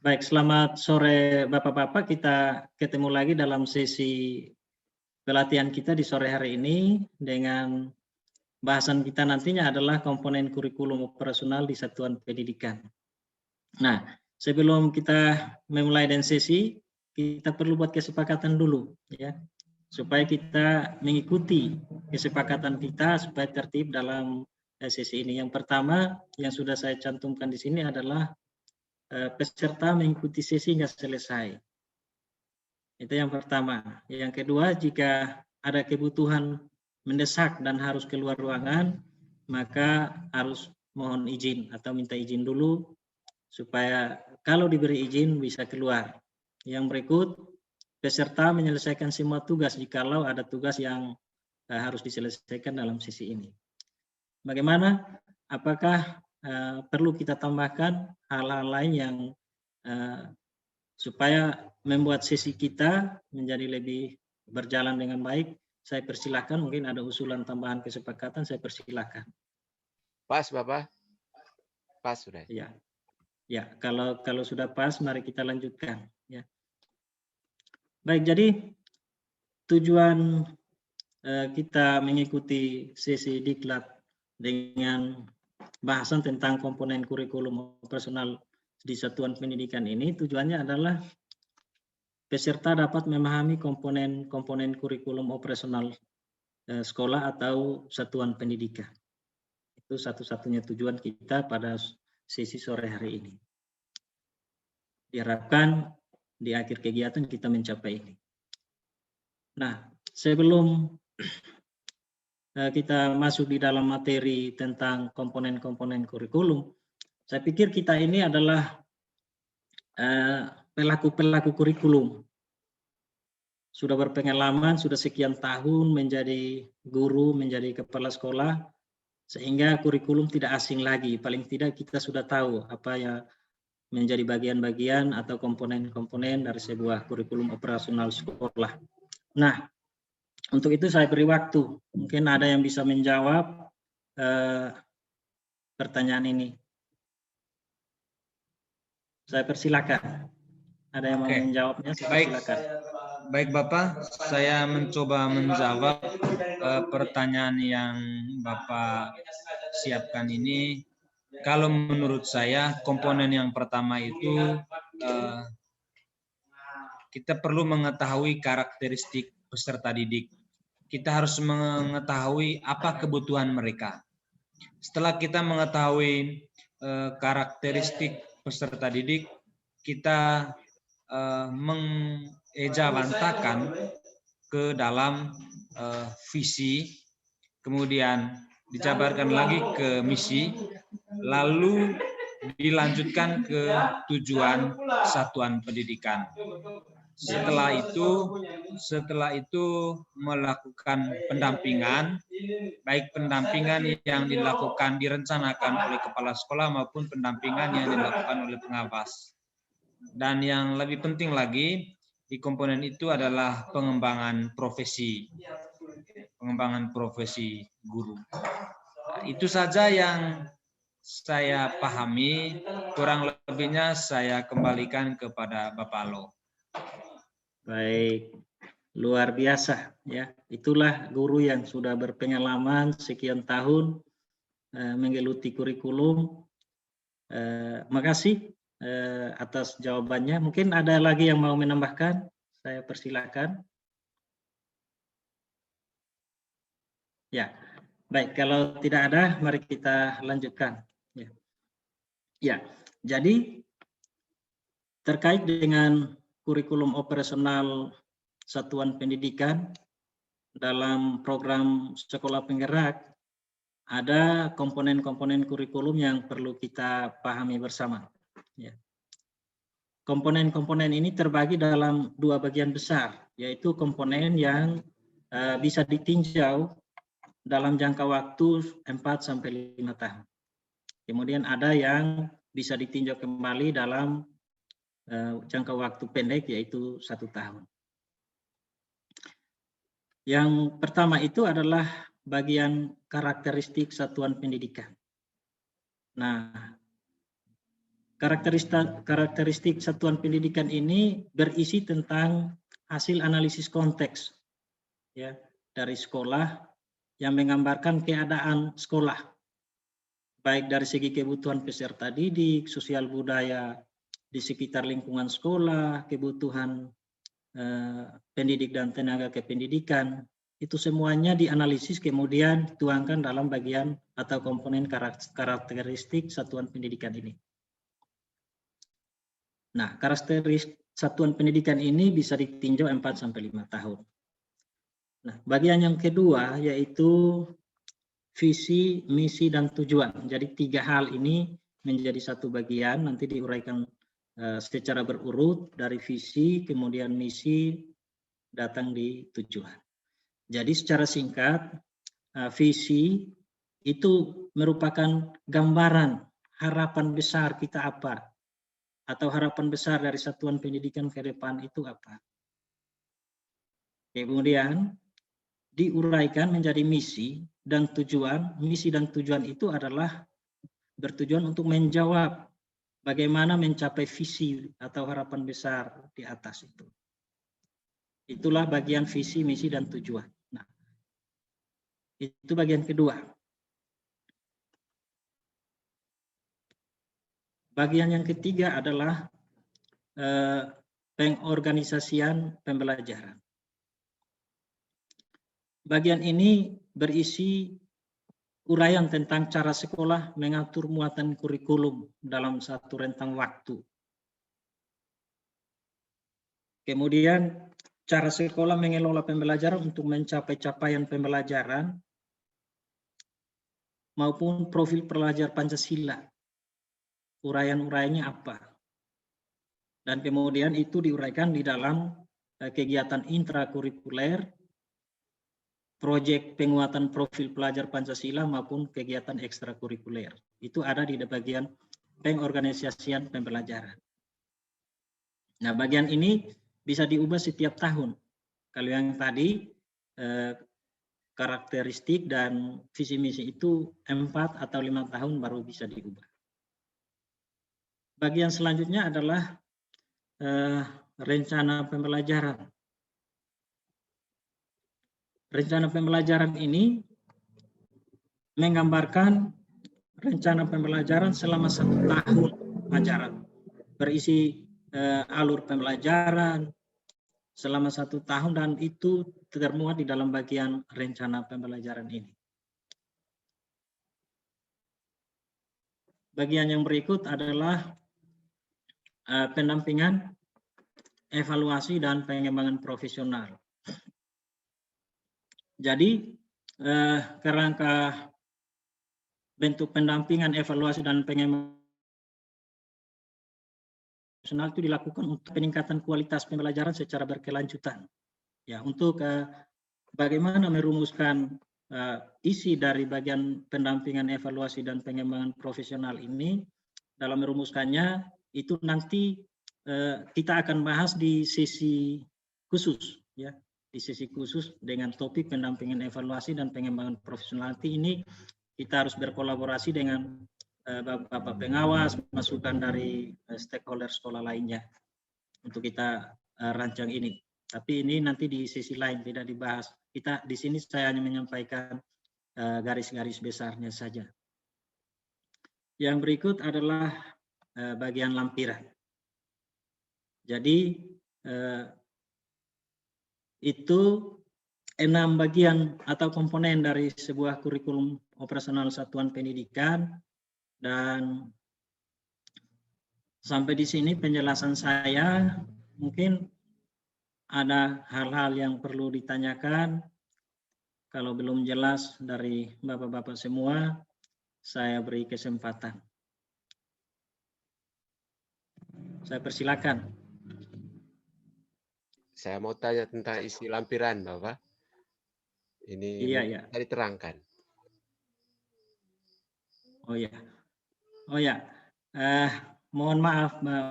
Baik, selamat sore Bapak-Bapak. Kita ketemu lagi dalam sesi pelatihan kita di sore hari ini dengan bahasan kita nantinya adalah komponen kurikulum operasional di satuan pendidikan. Nah, sebelum kita memulai dan sesi, kita perlu buat kesepakatan dulu ya, supaya kita mengikuti kesepakatan kita supaya tertib dalam sesi ini. Yang pertama yang sudah saya cantumkan di sini adalah peserta mengikuti sesi hingga selesai. Itu yang pertama. Yang kedua, jika ada kebutuhan mendesak dan harus keluar ruangan, maka harus mohon izin atau minta izin dulu supaya kalau diberi izin bisa keluar. Yang berikut, peserta menyelesaikan semua tugas jikalau ada tugas yang harus diselesaikan dalam sesi ini. Bagaimana? Apakah perlu kita tambahkan hal-hal lain yang supaya membuat sesi kita menjadi lebih berjalan dengan baik? Saya persilahkan, mungkin ada usulan tambahan kesepakatan, saya persilahkan. Pas, Bapak. Pas sudah. Ya, ya. Kalau sudah pas, mari kita lanjutkan. Ya. Baik, jadi tujuan kita mengikuti sesi diklat dengan bahasan tentang komponen kurikulum operasional di satuan pendidikan ini, tujuannya adalah peserta dapat memahami komponen-komponen kurikulum operasional sekolah atau satuan pendidikan. Itu satu-satunya tujuan kita pada sesi sore hari ini. Diharapkan di akhir kegiatan kita mencapai ini. Nah, sebelum kita masuk di dalam materi tentang komponen-komponen kurikulum, saya pikir kita ini adalah pelaku-pelaku kurikulum. Sudah berpengalaman, sudah sekian tahun menjadi guru, menjadi kepala sekolah, sehingga kurikulum tidak asing lagi. Paling tidak kita sudah tahu apa yang menjadi bagian-bagian atau komponen-komponen dari sebuah kurikulum operasional sekolah. Nah, untuk itu saya beri waktu. Mungkin ada yang bisa menjawab pertanyaan ini. Saya persilakan. Ada yang mau menjawabnya? Saya persilakan. Baik Bapak, saya mencoba menjawab pertanyaan yang Bapak siapkan ini. Kalau menurut saya komponen yang pertama itu kita perlu mengetahui karakteristik peserta didik. Kita harus mengetahui apa kebutuhan mereka. Setelah kita mengetahui karakteristik peserta didik, kita mengejawantahkan ke dalam visi, kemudian dijabarkan lagi ke misi, lalu dilanjutkan ke tujuan satuan pendidikan. Setelah itu melakukan pendampingan, baik pendampingan yang dilakukan direncanakan oleh kepala sekolah maupun pendampingan yang dilakukan oleh pengawas. Dan yang lebih penting lagi di komponen itu adalah pengembangan profesi guru. Nah, itu saja yang saya pahami, kurang lebihnya saya kembalikan kepada Bapak Lo. Baik, luar biasa ya. Itulah guru yang sudah berpengalaman sekian tahun menggeluti kurikulum. Makasih atas jawabannya. Mungkin ada lagi yang mau menambahkan? Saya persilakan. Ya, baik. Kalau tidak ada, mari kita lanjutkan. Ya, jadi terkait dengan kurikulum operasional satuan pendidikan dalam program sekolah penggerak, ada komponen-komponen kurikulum yang perlu kita pahami bersama. Ya. Komponen-komponen ini terbagi dalam dua bagian besar, yaitu komponen yang bisa ditinjau dalam jangka waktu 4-5 tahun. Kemudian ada yang bisa ditinjau kembali dalam jangka waktu pendek, yaitu 1 tahun. Yang pertama itu adalah bagian karakteristik satuan pendidikan. Nah, Karakteristik satuan pendidikan ini berisi tentang hasil analisis konteks ya dari sekolah yang menggambarkan keadaan sekolah baik dari segi kebutuhan peserta didik, sosial budaya di sekitar lingkungan sekolah, kebutuhan pendidik dan tenaga kependidikan, itu semuanya dianalisis kemudian dituangkan dalam bagian atau komponen karakteristik satuan pendidikan ini. Nah, karakteristik satuan pendidikan ini bisa ditinjau 4-5 tahun. Nah, bagian yang kedua yaitu visi, misi, dan tujuan. Jadi 3 hal ini menjadi satu bagian, nanti diuraikan secara berurut dari visi, kemudian misi, datang di tujuan. Jadi secara singkat, visi itu merupakan gambaran harapan besar kita apa, atau harapan besar dari satuan pendidikan ke depan itu apa. Kemudian diuraikan menjadi misi dan tujuan. Misi dan tujuan itu adalah bertujuan untuk menjawab bagaimana mencapai visi atau harapan besar di atas itu. Itulah bagian visi, misi, dan tujuan. Nah, itu bagian kedua. Bagian yang ketiga adalah pengorganisasian pembelajaran. Bagian ini berisi uraian tentang cara sekolah mengatur muatan kurikulum dalam satu rentang waktu. Kemudian cara sekolah mengelola pembelajaran untuk mencapai capaian pembelajaran maupun profil pelajar Pancasila. Uraian-uraiannya apa? Dan kemudian itu diuraikan di dalam kegiatan intrakurikuler, proyek penguatan profil pelajar Pancasila maupun kegiatan ekstrakurikuler. Itu ada di bagian pengorganisasian pembelajaran. Nah, bagian ini bisa diubah setiap tahun. Kalau yang tadi karakteristik dan visi misi itu 4 atau 5 tahun baru bisa diubah. Bagian selanjutnya adalah rencana pembelajaran. Rencana pembelajaran ini menggambarkan rencana pembelajaran selama 1 tahun ajaran. Berisi alur pembelajaran selama 1 tahun dan itu termuat di dalam bagian rencana pembelajaran ini. Bagian yang berikut adalah pendampingan, evaluasi, dan pengembangan profesional. Jadi kerangka bentuk pendampingan, evaluasi, dan pengembangan profesional itu dilakukan untuk peningkatan kualitas pembelajaran secara berkelanjutan. Ya, untuk bagaimana merumuskan isi dari bagian pendampingan, evaluasi, dan pengembangan profesional ini, dalam merumuskannya itu nanti kita akan bahas di sesi khusus, ya, di sesi khusus dengan topik pendampingan, evaluasi, dan pengembangan profesional. Nanti ini kita harus berkolaborasi dengan Bapak pengawas, masukan dari stakeholder sekolah lainnya untuk kita rancang ini. Tapi ini nanti di sisi lain tidak dibahas. Kita di sini saya hanya menyampaikan garis-garis besarnya saja. Yang berikut adalah bagian lampiran. Jadi itu 6 bagian atau komponen dari sebuah kurikulum operasional satuan pendidikan, dan sampai di sini penjelasan saya. Mungkin ada hal-hal yang perlu ditanyakan. Kalau belum jelas dari Bapak-Bapak semua, saya beri kesempatan. Saya persilakan. Saya mau tanya tentang isi lampiran, Bapak. Ini Iya. bisa diterangkan. Oh ya. Mohon maaf,